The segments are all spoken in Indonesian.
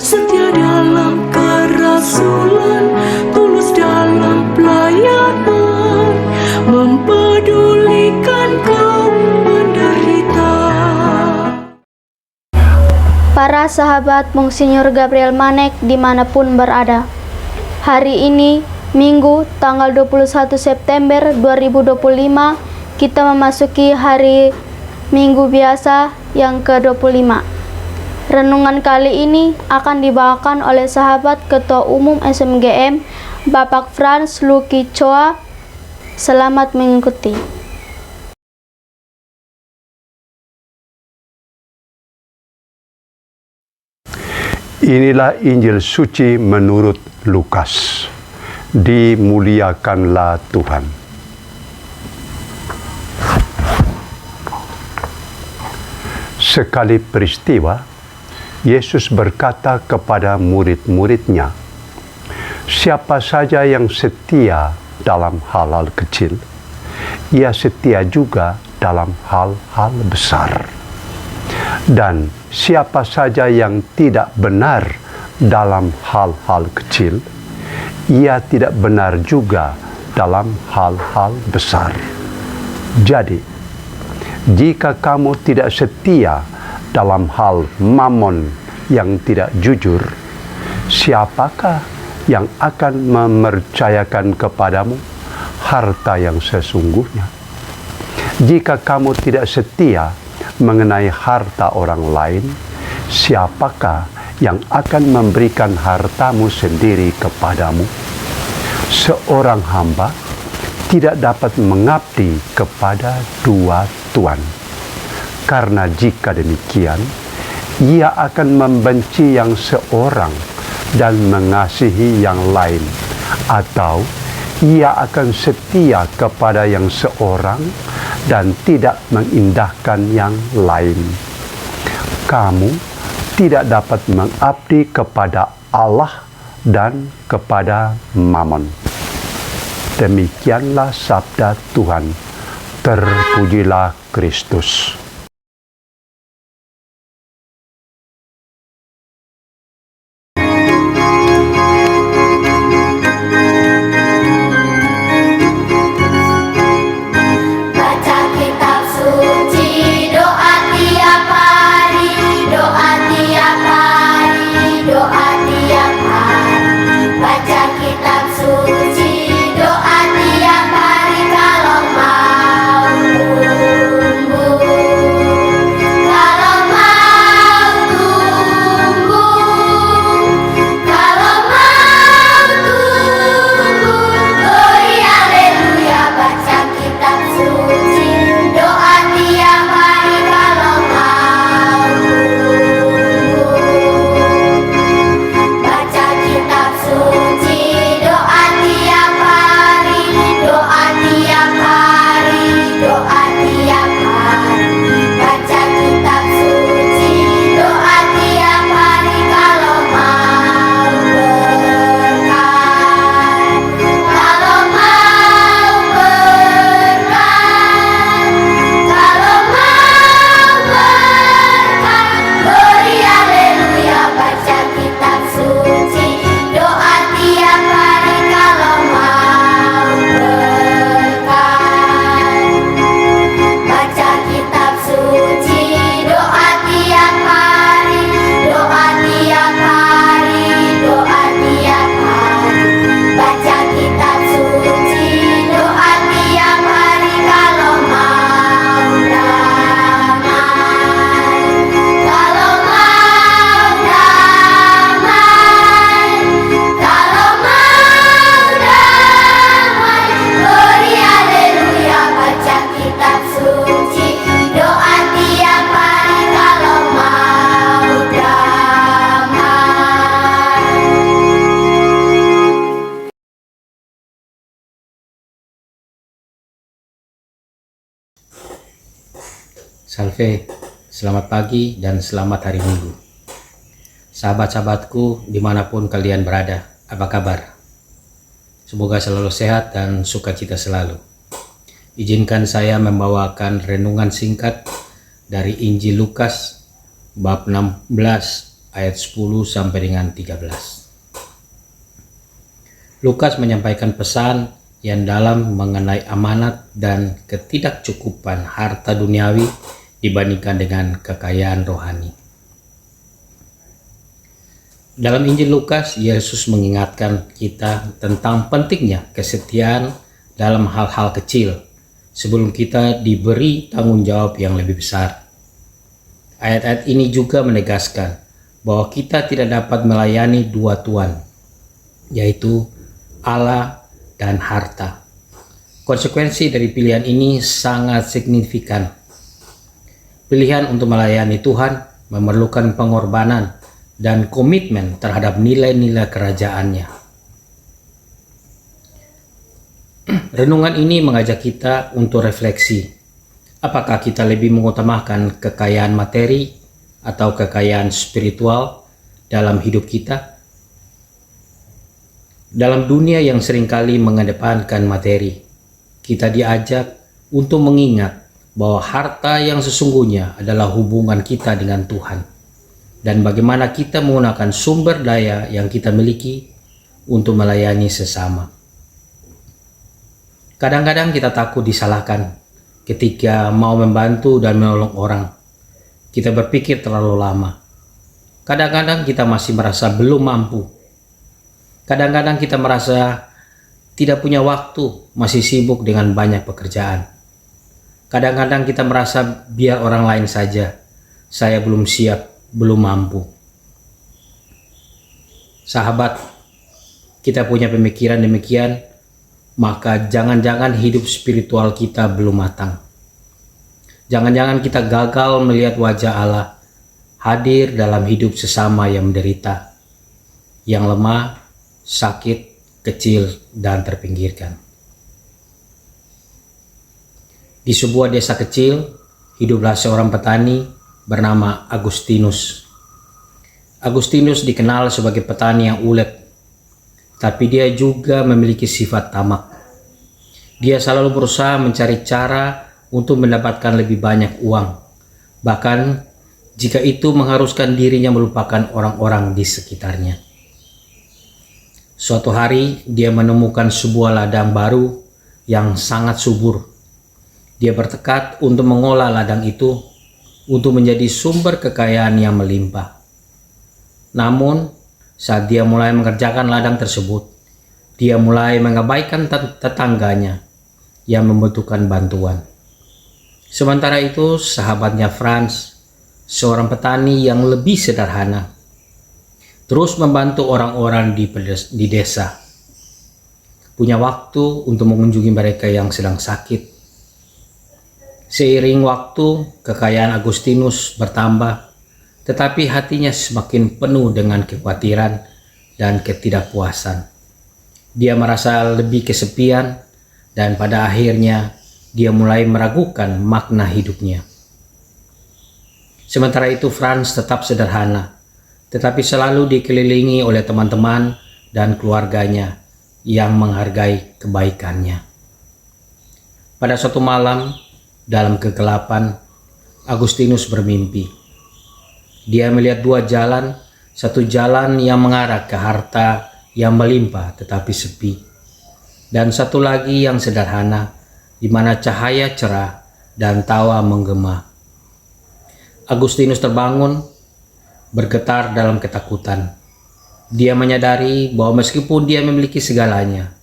setia dalam kerasulan, tulus dalam pelayanan, mempedulikan kaum menderita. Para sahabat Monsinyur Gabriel Manek dimanapun berada, hari ini Minggu tanggal 21 September 2025 kita memasuki hari Minggu biasa yang ke-25. Renungan kali ini akan dibawakan oleh sahabat Ketua Umum SMGM Bapak Frans Lucky Choa. Selamat mengikuti. Inilah Injil suci menurut Lukas. Dimuliakanlah Tuhan. Sekali peristiwa, Yesus berkata kepada murid-muridnya, "Siapa saja yang setia dalam hal-hal kecil, ia setia juga dalam hal-hal besar. Dan siapa saja yang tidak benar dalam hal-hal kecil, ia tidak benar juga dalam hal-hal besar. Jadi, jika kamu tidak setia dalam hal mamon yang tidak jujur, siapakah yang akan mempercayakan kepadamu harta yang sesungguhnya? Jika kamu tidak setia mengenai harta orang lain, siapakah yang akan memberikan hartamu sendiri kepadamu? Seorang hamba tidak dapat mengabdi kepada dua tuan, karena jika demikian, ia akan membenci yang seorang dan mengasihi yang lain, atau ia akan setia kepada yang seorang dan tidak mengindahkan yang lain. Kamu tidak dapat mengabdi kepada Allah dan kepada Mammon." Demikianlah sabda Tuhan. Terpujilah Kristus. Salve, selamat pagi dan selamat hari Minggu. Sahabat-sahabatku dimanapun kalian berada, apa kabar? Semoga selalu sehat dan sukacita selalu. Izinkan saya membawakan renungan singkat dari Injil Lukas bab 16 ayat 10 sampai dengan 13. Lukas menyampaikan pesan yang dalam mengenai amanat dan ketidakcukupan harta duniawi dibandingkan dengan kekayaan rohani. Dalam Injil Lukas, Yesus mengingatkan kita tentang pentingnya kesetiaan dalam hal-hal kecil sebelum kita diberi tanggung jawab yang lebih besar. Ayat-ayat ini juga menegaskan bahwa kita tidak dapat melayani dua tuan, yaitu Allah dan harta. Konsekuensi dari pilihan ini sangat signifikan. Pilihan untuk melayani Tuhan memerlukan pengorbanan dan komitmen terhadap nilai-nilai kerajaannya. Renungan ini mengajak kita untuk refleksi. Apakah kita lebih mengutamakan kekayaan materi atau kekayaan spiritual dalam hidup kita? Dalam dunia yang seringkali mengedepankan materi, kita diajak untuk mengingat bahwa harta yang sesungguhnya adalah hubungan kita dengan Tuhan, dan bagaimana kita menggunakan sumber daya yang kita miliki untuk melayani sesama. Kadang-kadang kita takut disalahkan ketika mau membantu dan menolong orang. Kita berpikir terlalu lama. Kadang-kadang kita masih merasa belum mampu. Kadang-kadang kita merasa tidak punya waktu, masih sibuk dengan banyak pekerjaan. Kadang-kadang kita merasa biar orang lain saja, saya belum siap, belum mampu. Sahabat, kita punya pemikiran demikian, maka jangan-jangan hidup spiritual kita belum matang. Jangan-jangan kita gagal melihat wajah Allah hadir dalam hidup sesama yang menderita, yang lemah, sakit, kecil, dan terpinggirkan. Di sebuah desa kecil, hiduplah seorang petani bernama Agustinus. Agustinus dikenal sebagai petani yang ulet, tapi dia juga memiliki sifat tamak. Dia selalu berusaha mencari cara untuk mendapatkan lebih banyak uang, bahkan jika itu mengharuskan dirinya melupakan orang-orang di sekitarnya. Suatu hari, dia menemukan sebuah ladang baru yang sangat subur. Dia bertekad untuk mengolah ladang itu untuk menjadi sumber kekayaan yang melimpah. Namun, saat dia mulai mengerjakan ladang tersebut, dia mulai mengabaikan tetangganya yang membutuhkan bantuan. Sementara itu, sahabatnya Franz, seorang petani yang lebih sederhana, terus membantu orang-orang di desa. Punya waktu untuk mengunjungi mereka yang sedang sakit. Seiring waktu, kekayaan Agustinus bertambah, tetapi hatinya semakin penuh dengan kekhawatiran dan ketidakpuasan. Dia merasa lebih kesepian, dan pada akhirnya dia mulai meragukan makna hidupnya. Sementara itu, Franz tetap sederhana, tetapi selalu dikelilingi oleh teman-teman dan keluarganya yang menghargai kebaikannya. Pada suatu malam, dalam kegelapan, Agustinus bermimpi. Dia melihat dua jalan, satu jalan yang mengarah ke harta yang melimpah tetapi sepi, dan satu lagi yang sederhana, di mana cahaya cerah dan tawa menggema. Agustinus terbangun, bergetar dalam ketakutan. Dia menyadari bahwa meskipun dia memiliki segalanya,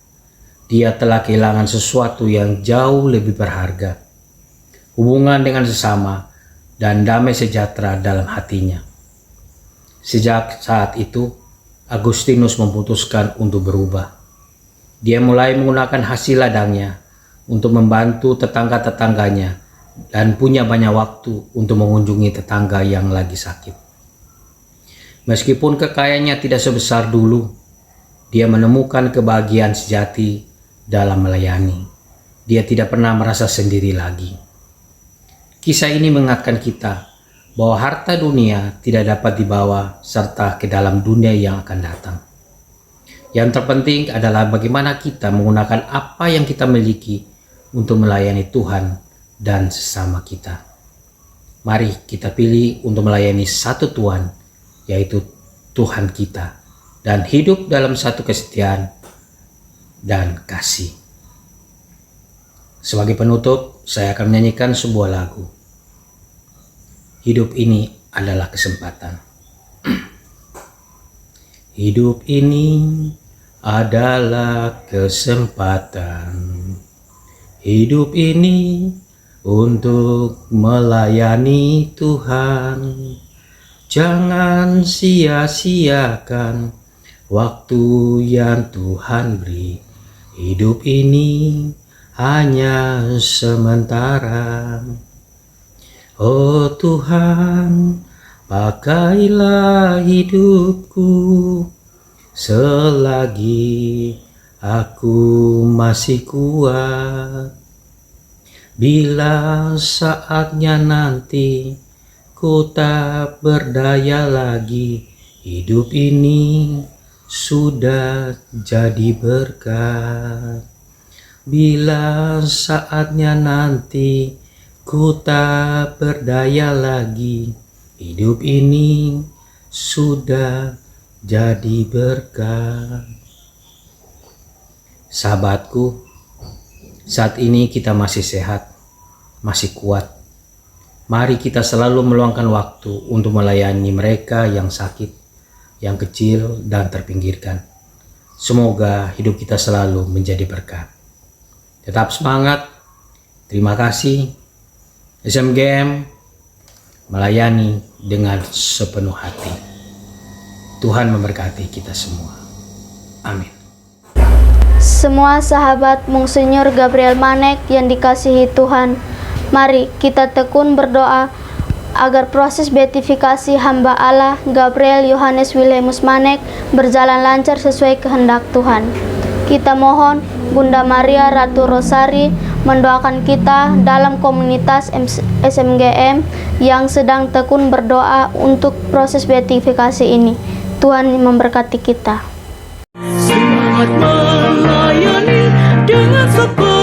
dia telah kehilangan sesuatu yang jauh lebih berharga: hubungan dengan sesama dan damai sejahtera dalam hatinya. Sejak saat itu, Agustinus memutuskan untuk berubah. Dia mulai menggunakan hasil ladangnya untuk membantu tetangga-tetangganya dan punya banyak waktu untuk mengunjungi tetangga yang lagi sakit. Meskipun kekayaannya tidak sebesar dulu, dia menemukan kebahagiaan sejati dalam melayani. Dia tidak pernah merasa sendiri lagi. Kisah ini mengingatkan kita bahwa harta dunia tidak dapat dibawa serta ke dalam dunia yang akan datang. Yang terpenting adalah bagaimana kita menggunakan apa yang kita miliki untuk melayani Tuhan dan sesama kita. Mari kita pilih untuk melayani satu Tuhan, yaitu Tuhan kita, dan hidup dalam satu kesetiaan dan kasih. Sebagai penutup, saya akan menyanyikan sebuah lagu. Hidup ini adalah kesempatan. Hidup ini adalah kesempatan. Hidup ini untuk melayani Tuhan. Jangan sia-siakan waktu yang Tuhan beri. Hidup ini hanya sementara. Oh Tuhan, pakailah hidupku selagi aku masih kuat. Bila saatnya nanti ku tak berdaya lagi, hidup ini sudah jadi berkat. Bila saatnya nanti ku tak berdaya lagi, hidup ini sudah jadi berkat. Sahabatku, saat ini kita masih sehat, masih kuat. Mari kita selalu meluangkan waktu untuk melayani mereka yang sakit, yang kecil dan terpinggirkan. Semoga hidup kita selalu menjadi berkat. Tetap semangat. Terima kasih. SMGM melayani dengan sepenuh hati. Tuhan memberkati kita semua. Amin. Semua sahabat Monsinyur Gabriel Manek yang dikasihi Tuhan, mari kita tekun berdoa agar proses beatifikasi hamba Allah Gabriel Yohanes Wilhelmus Manek berjalan lancar sesuai kehendak Tuhan. Kita mohon Bunda Maria Ratu Rosari mendoakan kita dalam komunitas SMGM yang sedang tekun berdoa untuk proses beatifikasi ini. Tuhan memberkati kita. Semangat melayani dengan sepenuh